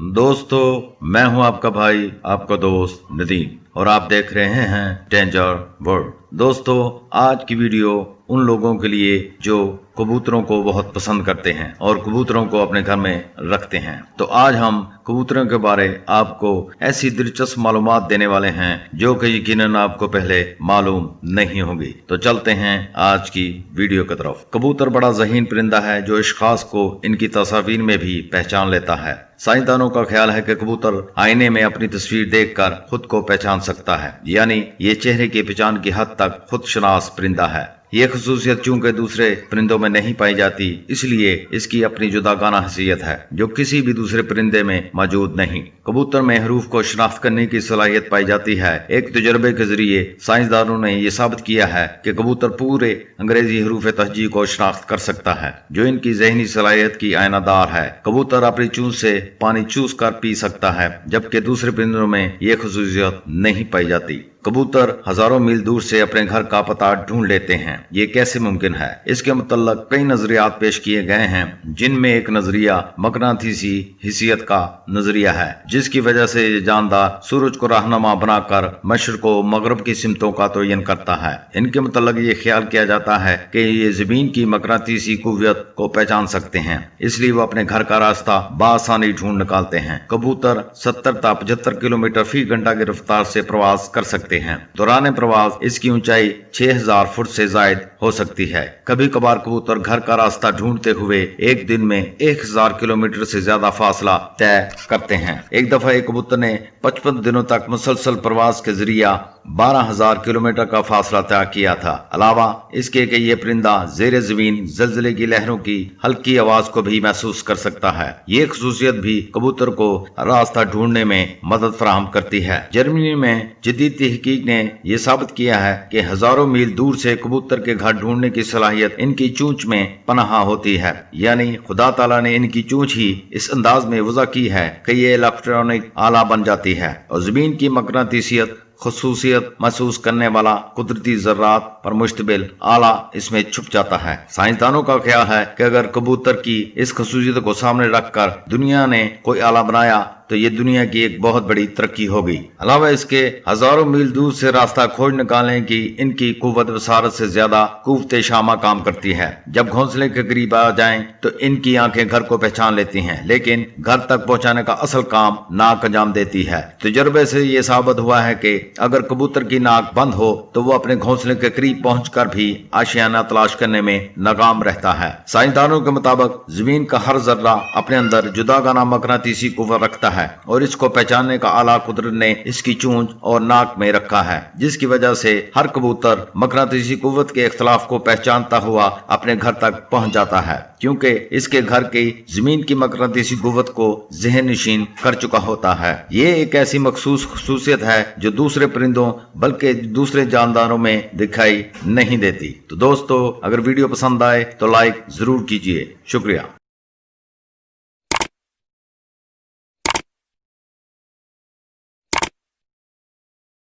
दोस्तों, मैं हूं आपका भाई, आपका दोस्त नदीम, और आप देख रहे हैं डेंजर वर्ल्ड। दोस्तों, आज की वीडियो उन लोगों के लिए जो कबूतरों को बहुत पसंद करते हैं और कबूतरों को अपने घर में रखते हैं। तो आज हम कबूतरों के बारे आपको ऐसी दिलचस्प मालूमात देने वाले हैं जो कि यकीनन आपको पहले मालूम नहीं होगी। तो चलते हैं आज की वीडियो की तरफ। कबूतर बड़ा ज़हीन परिंदा है जो अशखास को इनकी तस्वीर में भी पहचान लेता है। साइंसदानों का ख्याल है कि कबूतर आईने में अपनी तस्वीर देखकर खुद को पहचान सकता है, यानी ये चेहरे की पहचान की हद तक खुद शनास परिंदा है। ये खसूसियत चूंकि दूसरे परिंदों में नहीं पाई जाती, इसलिए इसकी अपनी जुदागाना हैसियत है जो किसी भी दूसरे परिंदे में मौजूद नहीं। कबूतर में हरूफ को शनाख्त करने की सलाहियत पाई जाती है। एक तजुर्बे के जरिए साइंसदानों ने यह साबित किया है कि कबूतर पूरे अंग्रेजी हरूफ तहजी को शनाख्त कर सकता है, जो इनकी जहनी सलाहियत की आयनादार है। कबूतर अपनी चूंच से पानी चूस कर पी सकता है, जबकि दूसरे परिंदों में यह खसूसियत नहीं पाई जाती। कबूतर हजारों मील दूर से अपने घर का पता ढूंढ लेते हैं। ये कैसे मुमकिन है? इसके मुतल्लक कई नजरियात पेश किए गए हैं, जिनमें एक नजरिया मकनातीसी हिस्सियत का नजरिया है, जिसकी वजह से ये जानदार सूरज को रहनुमा बनाकर मशरिक व मगरब की सिमतों का तयन करता है। इनके मुतल्लक ये ख्याल किया जाता है कि ये जमीन की मकनातीसी कुव्वत को पहचान सकते हैं, इसलिए वो अपने घर का रास्ता बआसानी ढूंढ निकालते हैं। कबूतर 70 से 75 किलोमीटर फी घंटा की रफ्तार से प्रवास कर सकते हैं। दौरान प्रवास इसकी ऊंचाई 6000 फुट से जायद हो सकती है। कभी कभार कबूतर घर का रास्ता ढूंढते हुए एक दिन में 1000 किलोमीटर से ज्यादा फासला तय करते हैं। एक दफा एक कबूतर ने 55 दिनों तक मुसलसल प्रवास के जरिया 12000 किलोमीटर का फासला तय किया था। अलावा इसके कि यह परिंदा जेर जमीन जलजले की लहरों की हल्की आवाज को भी महसूस कर सकता है। ये खसूसियत भी कबूतर को रास्ता ढूंढने में मदद फराहम करती है। जर्मनी में जदीद तहकीक ने यह साबित किया है कि हजारों मील दूर से कबूतर के घर ढूंढने की सलाहियत इनकी चूंच में पनाह होती है, यानी खुदा ताला ने इनकी चूंच ही इस अंदाज में वज़ा की है कि ये इलेक्ट्रॉनिक आला बन जाती है और जमीन की मकनातीसियत खसूसियत महसूस करने वाला कुदरती जर्रात पर मुश्तमिल आला इसमें छुप जाता है। साइंसदानों का ख्याल है कि अगर कबूतर की इस खसूसियत को सामने रखकर दुनिया ने कोई आला बनाया तो ये दुनिया की एक बहुत बड़ी तरक्की होगी। अलावा इसके हजारों मील दूर से रास्ता खोज निकालने की इनकी कुव्वत वसारत से ज्यादा कुव्वत शामा काम करती है। जब घोंसले के करीब आ जाएं तो इनकी आंखें घर को पहचान लेती हैं, लेकिन घर तक पहुंचाने का असल काम नाक अंजाम देती है। तजुर्बे से ये साबित हुआ है कि अगर कबूतर की नाक बंद हो तो वो अपने घोंसले के करीब पहुंचकर भी आशियाना तलाश करने में नाकाम रहता है। साइंसदानों के मुताबिक जमीन का हर जर्रा अपने अंदर जुदागाना मकनातीसी कुव्वत रखता है और इसको पहचानने का आला कुदरत ने इसकी चूंच और नाक में रखा है, जिसकी वजह से हर कबूतर मकनातीसी कुव्वत के इख्तलाफ को पहचानता हुआ अपने घर तक पहुंच जाता है, क्योंकि इसके घर की जमीन की मकनातीसी कुव्वत को ज़हन नशीन कर चुका होता है। ये एक ऐसी मखसूस खसूसियत है जो दूसरे परिंदों बल्कि दूसरे जानदारों में दिखाई नहीं देती। तो दोस्तों, अगर वीडियो पसंद आए तो लाइक जरूर कीजिए। शुक्रिया।